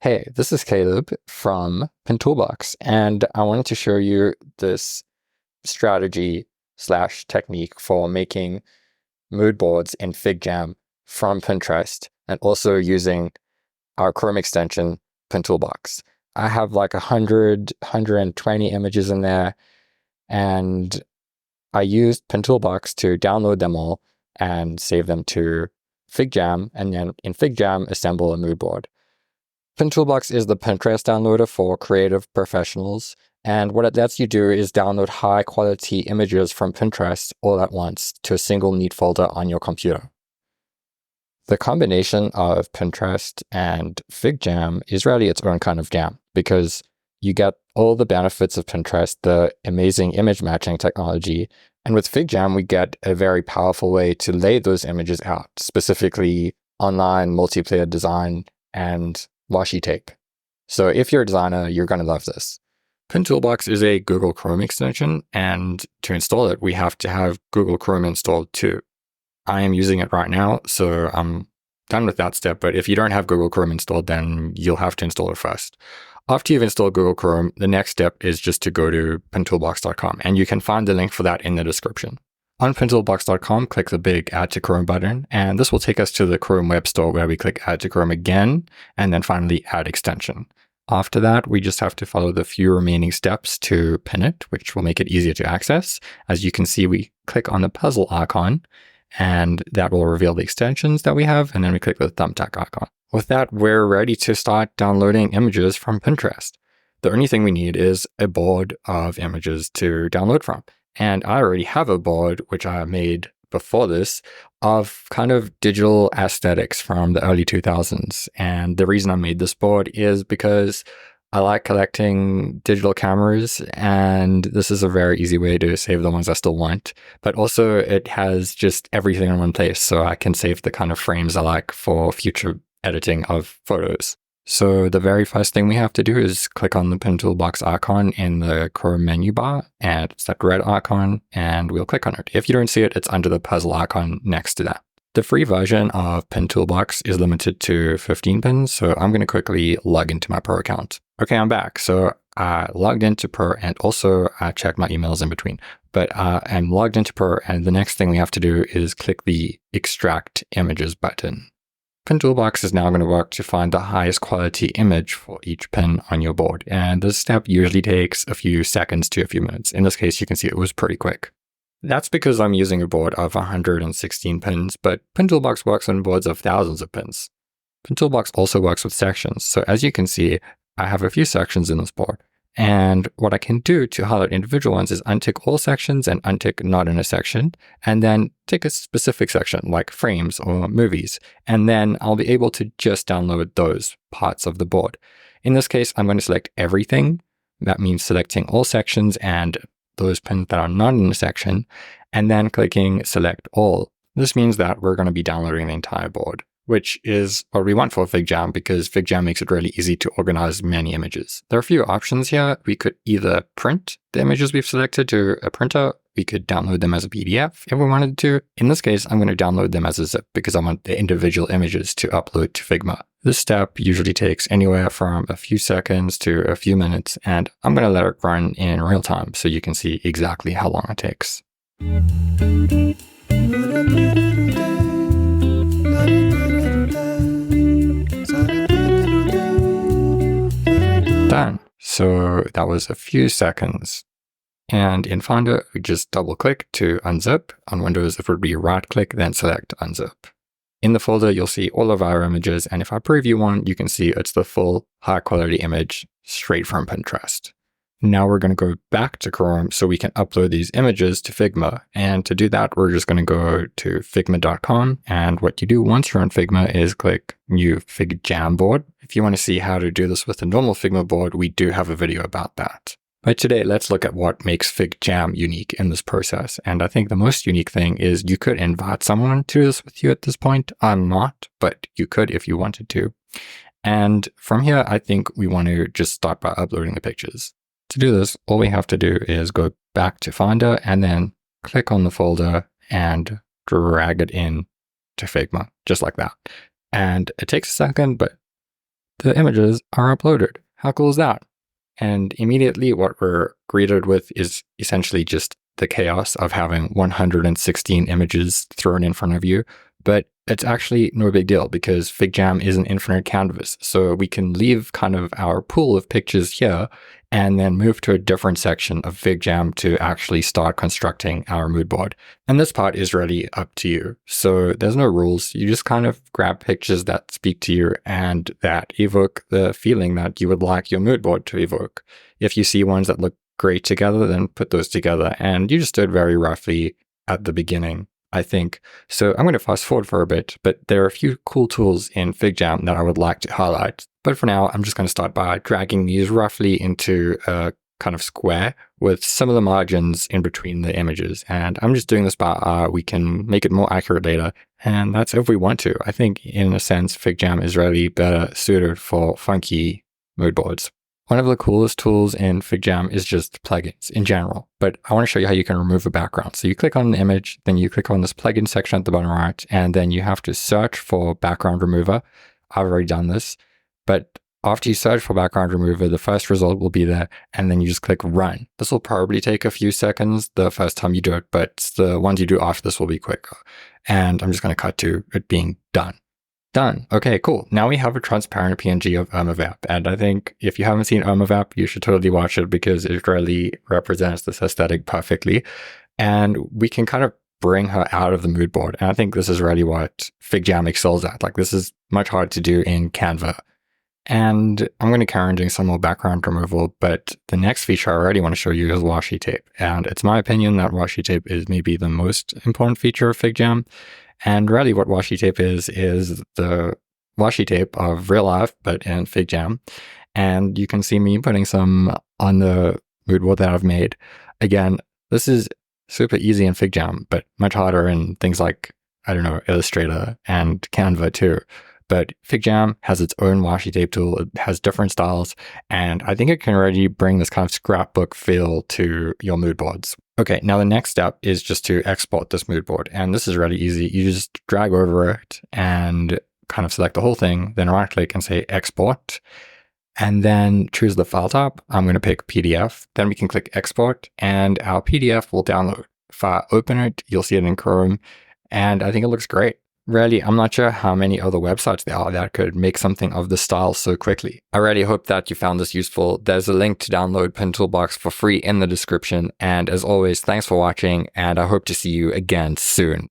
Hey, this is Caleb from Toolbox, and I wanted to show you this strategy slash technique for making mood boards in FigJam from Pinterest and also using our Chrome extension, Toolbox. I have like 120 images in there, and I used Toolbox to download them all and save them to FigJam, and then in FigJam, assemble a mood board. Toolbox is the Pinterest downloader for creative professionals, and what it lets you do is download high-quality images from Pinterest all at once to a single neat folder on your computer. The combination of Pinterest and FigJam is really its own kind of jam, because you get all the benefits of Pinterest, the amazing image matching technology, and with FigJam we get a very powerful way to lay those images out, specifically online multiplayer design and washi tape. So if you're a designer, you're going to love this. Toolbox is a Google Chrome extension, and to install it, we have to have Google Chrome installed too. I am using it right now, so I'm done with that step, but if you don't have Google Chrome installed, then you'll have to install it first. After you've installed Google Chrome, the next step is just to go to pintoolbox.com, and you can find the link for that in the description. On pintoolbox.com, click the big Add to Chrome button, and this will take us to the Chrome Web Store where we click Add to Chrome again, and then finally Add Extension. After that, we just have to follow the few remaining steps to pin it, which will make it easier to access. As you can see, we click on the puzzle icon, and that will reveal the extensions that we have, and then we click the thumbtack icon. With that, we're ready to start downloading images from Pinterest. The only thing we need is a board of images to download from. And I already have a board, which I made before this, of kind of digital aesthetics from the early 2000s. And the reason I made this board is because I like collecting digital cameras, and this is a very easy way to save the ones I still want. But also it has just everything in one place, so I can save the kind of frames I like for future editing of photos. So the very first thing we have to do is click on the Toolbox icon in the Chrome menu bar, and it's that red icon, and we'll click on it. If you don't see it, it's under the puzzle icon next to that. The free version of Toolbox is limited to 15 pins, so I'm going to quickly log into my Pro account. Okay, I'm back. So I logged into Pro, and also I checked my emails in between. But I'm logged into Pro, and the next thing we have to do is click the Extract Images button. Toolbox is now going to work to find the highest quality image for each pin on your board, and this step usually takes a few seconds to a few minutes. In this case, you can see it was pretty quick. That's because I'm using a board of 116 pins, but Toolbox works on boards of thousands of pins. Toolbox also works with sections, so as you can see, I have a few sections in this board. And what I can do to highlight individual ones is untick all sections and untick not in a section, and then tick a specific section like frames or movies, and then I'll be able to just download those parts of the board. In this case, I'm going to select everything. That means selecting all sections and those pins that are not in a section, and then clicking select all. This means that we're going to be downloading the entire board, which is what we want for FigJam, because FigJam makes it really easy to organize many images. There are a few options here. We could either print the images we've selected to a printer. We could download them as a PDF if we wanted to. In this case, I'm going to download them as a zip because I want the individual images to upload to Figma. This step usually takes anywhere from a few seconds to a few minutes, and I'm going to let it run in real time so you can see exactly how long it takes. Done. So that was a few seconds. And in Finder, we just double click to unzip. On Windows, it would be right click, then select unzip. In the folder, you'll see all of our images. And if I preview one, you can see it's the full high quality image straight from Pinterest. Now we're going to go back to Chrome so we can upload these images to Figma. And to do that, we're just going to go to figma.com. And what you do once you're on Figma is click New FigJam Board. If you want to see how to do this with a normal Figma board, we do have a video about that. But today, let's look at what makes FigJam unique in this process. And I think the most unique thing is you could invite someone to this with you at this point. I'm not, but you could if you wanted to. And from here, I think we want to just start by uploading the pictures. To do this, all we have to do is go back to Finder and then click on the folder and drag it in to Figma, just like that. And it takes a second, but the images are uploaded. How cool is that? And immediately what we're greeted with is essentially just the chaos of having 116 images thrown in front of you. But it's actually no big deal because FigJam is an infinite canvas. So we can leave kind of our pool of pictures here and then move to a different section of FigJam to actually start constructing our mood board. And this part is really up to you. So there's no rules. You just kind of grab pictures that speak to you and that evoke the feeling that you would like your mood board to evoke. If you see ones that look great together, then put those together. And you just do it very roughly at the beginning, I think. So I'm going to fast forward for a bit, but there are a few cool tools in FigJam that I would like to highlight. But for now, I'm just going to start by dragging these roughly into a kind of square with similar margins in between the images. And I'm just doing this by we can make it more accurate later. And that's if we want to. I think in a sense, FigJam is really better suited for funky mood boards. One of the coolest tools in FigJam is just plugins in general, but I want to show you how you can remove a background. So you click on the image, then you click on this plugin section at the bottom right, and then you have to search for background remover. I've already done this, but after you search for background remover, the first result will be there, and then you just click run. This will probably take a few seconds the first time you do it, but the ones you do after this will be quicker. And I'm just going to cut to it being done. Done. Okay, cool. Now we have a transparent PNG of Irmavap. And I think if you haven't seen Irmavap, you should totally watch it because it really represents this aesthetic perfectly. And we can kind of bring her out of the mood board. And I think this is really what FigJam excels at. Like, this is much harder to do in Canva. And I'm going to carry on doing some more background removal, but the next feature I already want to show you is washi tape. And it's my opinion that washi tape is maybe the most important feature of FigJam. And really what washi tape is the washi tape of real life, but in FigJam. And you can see me putting some on the mood board that I've made. Again, this is super easy in FigJam, but much harder in things like, I don't know, Illustrator and Canva too. But FigJam has its own washi tape tool. It has different styles, and I think it can already bring this kind of scrapbook feel to your mood boards. Okay, now the next step is just to export this mood board, and this is really easy. You just drag over it and kind of select the whole thing, then right click and say export, and then choose the file type. I'm going to pick PDF. Then we can click export, and our PDF will download. If I open it, you'll see it in Chrome, and I think it looks great. Really, I'm not sure how many other websites there are that could make something of this style so quickly. I really hope that you found this useful. There's a link to download Toolbox for free in the description. And as always, thanks for watching, and I hope to see you again soon.